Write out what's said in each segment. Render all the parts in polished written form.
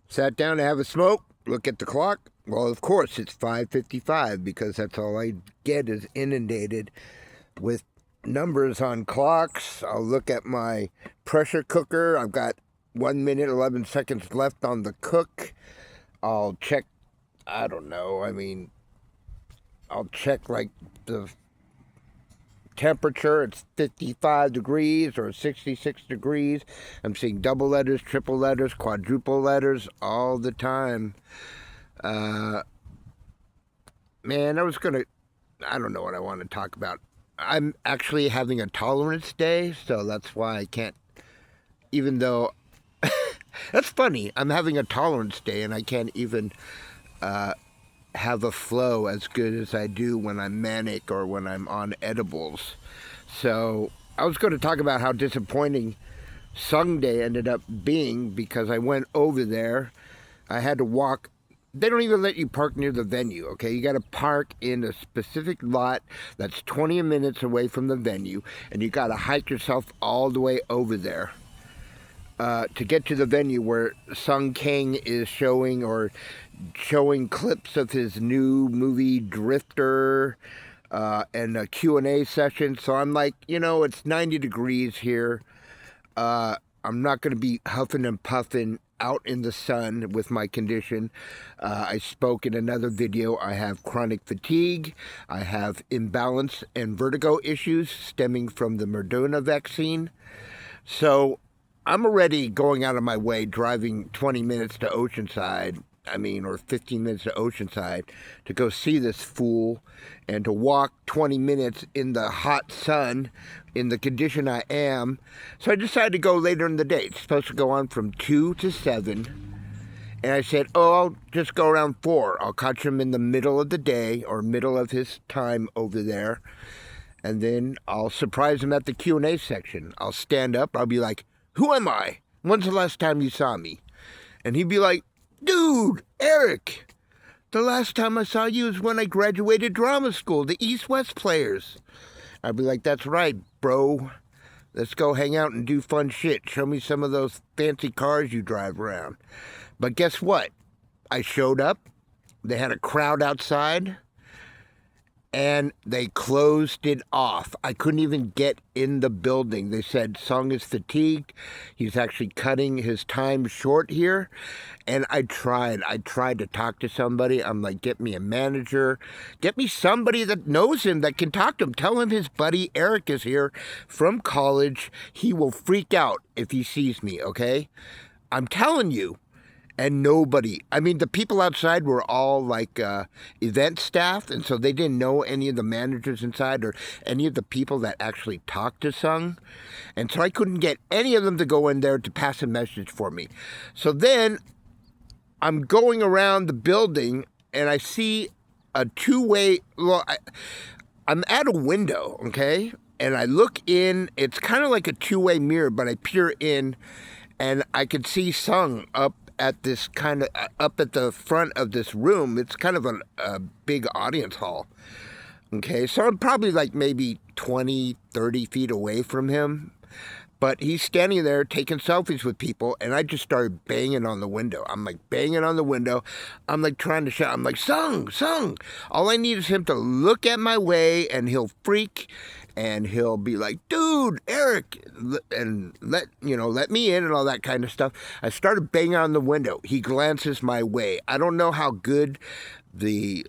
Sat down to have a smoke, look at the clock. Well, of course, it's 5:55 because that's all I get is inundated with numbers on clocks. I'll look at my pressure cooker. I've got 1 minute, 11 seconds left on the cook. I'll check, I don't know, I'll check like the temperature. It's 55 degrees or 66 degrees. I'm seeing double letters, triple letters, quadruple letters all the time. Uh, Man, I don't know what I want to talk about. I'm actually having a tolerance day, so that's why I can't, even though, that's funny. I'm having a tolerance day and I can't even have a flow as good as I do when I'm manic or when I'm on edibles. So I was going to talk about how disappointing Sunday ended up being because I went over there. I had to walk. They don't even let you park near the venue, okay? You got to park in a specific lot that's 20 minutes away from the venue, and you got to hike yourself all the way over there to get to the venue where Kang is showing clips of his new movie Drifter and a Q&A session. So I'm like, it's 90 degrees here. I'm not going to be huffing and puffing out in the sun with my condition. I spoke in another video. I have chronic fatigue. I have imbalance and vertigo issues stemming from the Moderna vaccine. So I'm already going out of my way, driving 20 minutes to Oceanside. Or 15 minutes to Oceanside to go see this fool and to walk 20 minutes in the hot sun in the condition I am. So I decided to go later in the day. It's supposed to go on from 2 to 7. And I said, I'll just go around 4. I'll catch him in the middle of the day or middle of his time over there. And then I'll surprise him at the Q&A section. I'll stand up. I'll be like, who am I? When's the last time you saw me? And he'd be like, dude, Eric, the last time I saw you is when I graduated drama school, the East-West Players. I'd be like, that's right, bro. Let's go hang out and do fun shit. Show me some of those fancy cars you drive around. But guess what? I showed up. They had a crowd outside. And they closed it off. I couldn't even get in the building. They said Sung is fatigued. He's actually cutting his time short here. And I tried to talk to somebody. I'm like, get me a manager. Get me somebody that knows him, that can talk to him. Tell him his buddy Eric is here from college. He will freak out if he sees me, okay? I'm telling you. And nobody, the people outside were all like event staff, and so they didn't know any of the managers inside or any of the people that actually talked to Sung. And so I couldn't get any of them to go in there to pass a message for me. So then I'm going around the building and I see a two-way, I'm at a window, okay? And I look in, it's kind of like a two-way mirror, but I peer in and I could see Sung up at this kind of up at the front of this room. It's kind of a big audience hall. Okay, so I'm probably like maybe 20, 30 feet away from him. But he's standing there taking selfies with people, and I just started banging on the window. I'm like banging on the window. I'm like trying to shout. I'm like, Sung. All I need is him to look at my way, and he'll freak, and he'll be like, dude, Eric, and let me in and all that kind of stuff. I started banging on the window. He glances my way. I don't know how good his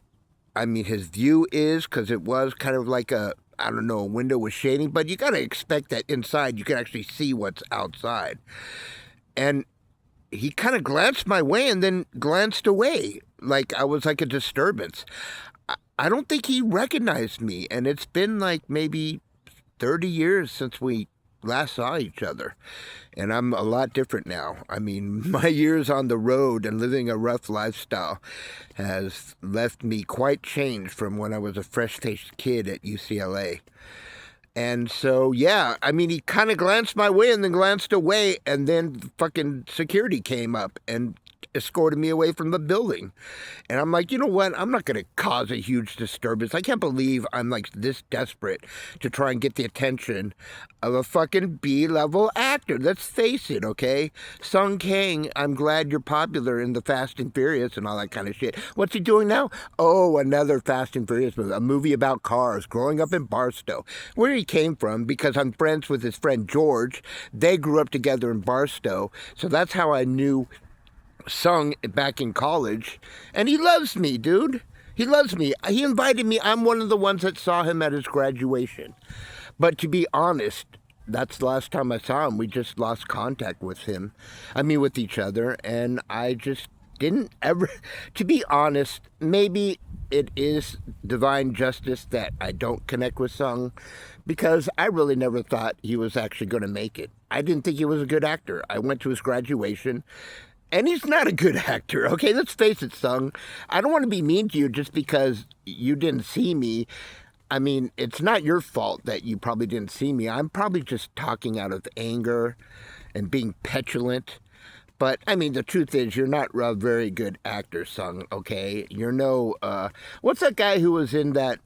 view is, because it was kind of like a window was shading, but you got to expect that inside you can actually see what's outside. And he kind of glanced my way and then glanced away like I was like a disturbance. I don't think he recognized me, and it's been like maybe 30 years since we last saw each other, and I'm a lot different now. My years on the road and living a rough lifestyle has left me quite changed from when I was a fresh-faced kid at UCLA. And so, yeah, he kind of glanced my way and then glanced away, and then fucking security came up and escorted me away from the building. And I'm like, you know what? I'm not going to cause a huge disturbance. I can't believe I'm like this desperate to try and get the attention of a fucking B-level actor. Let's face it, okay? Kang, I'm glad you're popular in the Fast and Furious and all that kind of shit. What's he doing now? Oh, another Fast and Furious movie, a movie about cars, growing up in Barstow, where he came from, because I'm friends with his friend George. They grew up together in Barstow, so that's how I knew Sung back in college. And he loves me, dude. He loves me. He invited me. I'm one of the ones that saw him at his graduation. But to be honest, that's the last time I saw him. We just lost contact with him. I mean, with each other. And I just didn't ever, to be honest, maybe it is divine justice that I don't connect with Sung, because I really never thought he was actually going to make it. I didn't think he was a good actor. I went to his graduation, and he's not a good actor, okay? Let's face it, Sung. I don't want to be mean to you just because you didn't see me. I mean, it's not your fault that you probably didn't see me. I'm probably just talking out of anger and being petulant. But, I mean, the truth is, you're not a very good actor, Sung, okay? You're no, what's that guy who was in that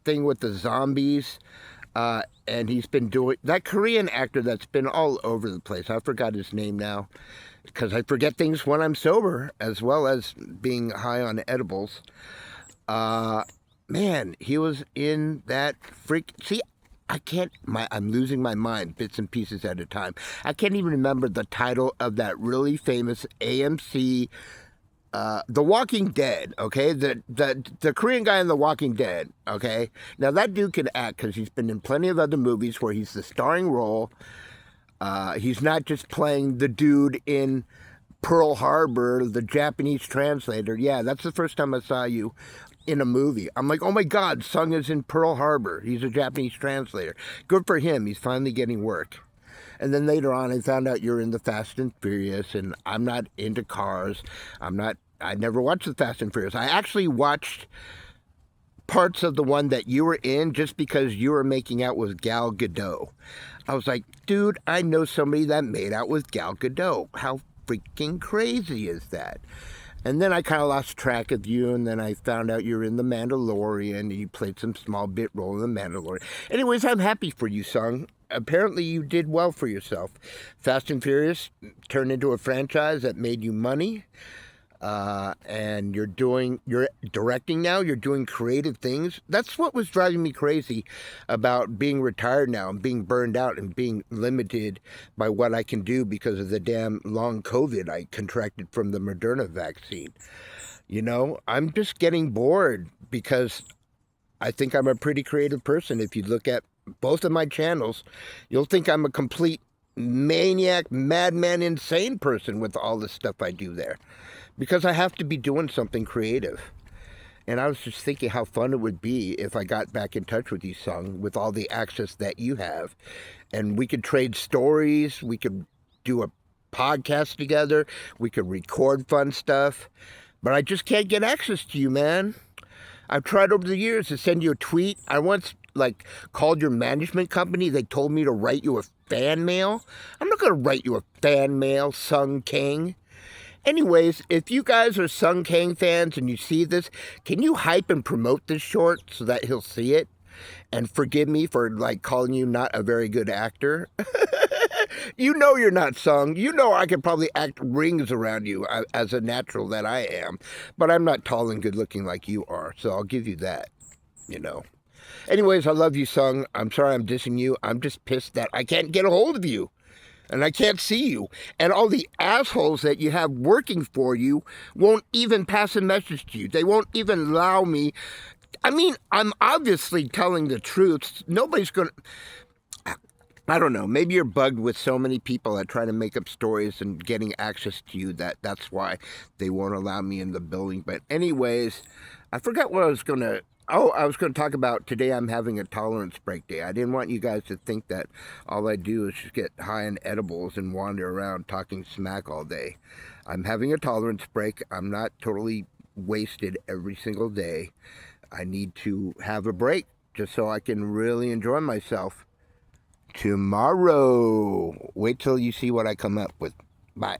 thing with the zombies? And he's been doing, that Korean actor that's been all over the place. I forgot his name now, because I forget things when I'm sober, as well as being high on edibles. Man, he was in that freak, see, I'm losing my mind bits and pieces at a time. I can't even remember the title of that really famous AMC, The Walking Dead, okay? The Korean guy in The Walking Dead, okay? Now, that dude can act because he's been in plenty of other movies where he's the starring role. He's not just playing the dude in Pearl Harbor, the Japanese translator. Yeah, that's the first time I saw you in a movie. I'm like, oh my God, Sung is in Pearl Harbor. He's a Japanese translator. Good for him. He's finally getting work. And then later on, I found out you're in the Fast and Furious, and I'm not into cars. I never watched the Fast and Furious. I actually watched parts of the one that you were in just because you were making out with Gal Gadot. I was like, dude, I know somebody that made out with Gal Gadot. How freaking crazy is that? And then I kind of lost track of you, and then I found out you're in The Mandalorian, and you played some small bit role in The Mandalorian. Anyways, I'm happy for you, Sung. Apparently you did well for yourself. Fast and Furious turned into a franchise that made you money. And you're directing now, you're doing creative things. That's what was driving me crazy about being retired now and being burned out and being limited by what I can do because of the damn long COVID I contracted from the Moderna vaccine. You know, I'm just getting bored because I think I'm a pretty creative person. If you look at both of my channels, you'll think I'm a complete maniac, madman, insane person with all the stuff I do there. Because I have to be doing something creative. And I was just thinking how fun it would be if I got back in touch with you, Sung, with all the access that you have. And we could trade stories. We could do a podcast together. We could record fun stuff. But I just can't get access to you, man. I've tried over the years to send you a tweet. I once, called your management company. They told me to write you a fan mail. I'm not going to write you a fan mail, Sung Kang. Anyways, if you guys are Sung Kang fans and you see this, can you hype and promote this short so that he'll see it? And forgive me for, calling you not a very good actor. You know you're not Sung. You know I could probably act rings around you as a natural that I am. But I'm not tall and good looking like you are, so I'll give you that, you know. Anyways, I love you, Sung. I'm sorry I'm dissing you. I'm just pissed that I can't get a hold of you. And I can't see you. And all the assholes that you have working for you won't even pass a message to you. They won't even allow me. I mean, I'm obviously telling the truth. Nobody's going to... I don't know. Maybe you're bugged with so many people that try to make up stories and getting access to you that's why they won't allow me in the building. But anyways, I forgot what I was going to... Oh, I was going to talk about today I'm having a tolerance break day. I didn't want you guys to think that all I do is just get high on edibles and wander around talking smack all day. I'm having a tolerance break. I'm not totally wasted every single day. I need to have a break just so I can really enjoy myself tomorrow. Wait till you see what I come up with. Bye.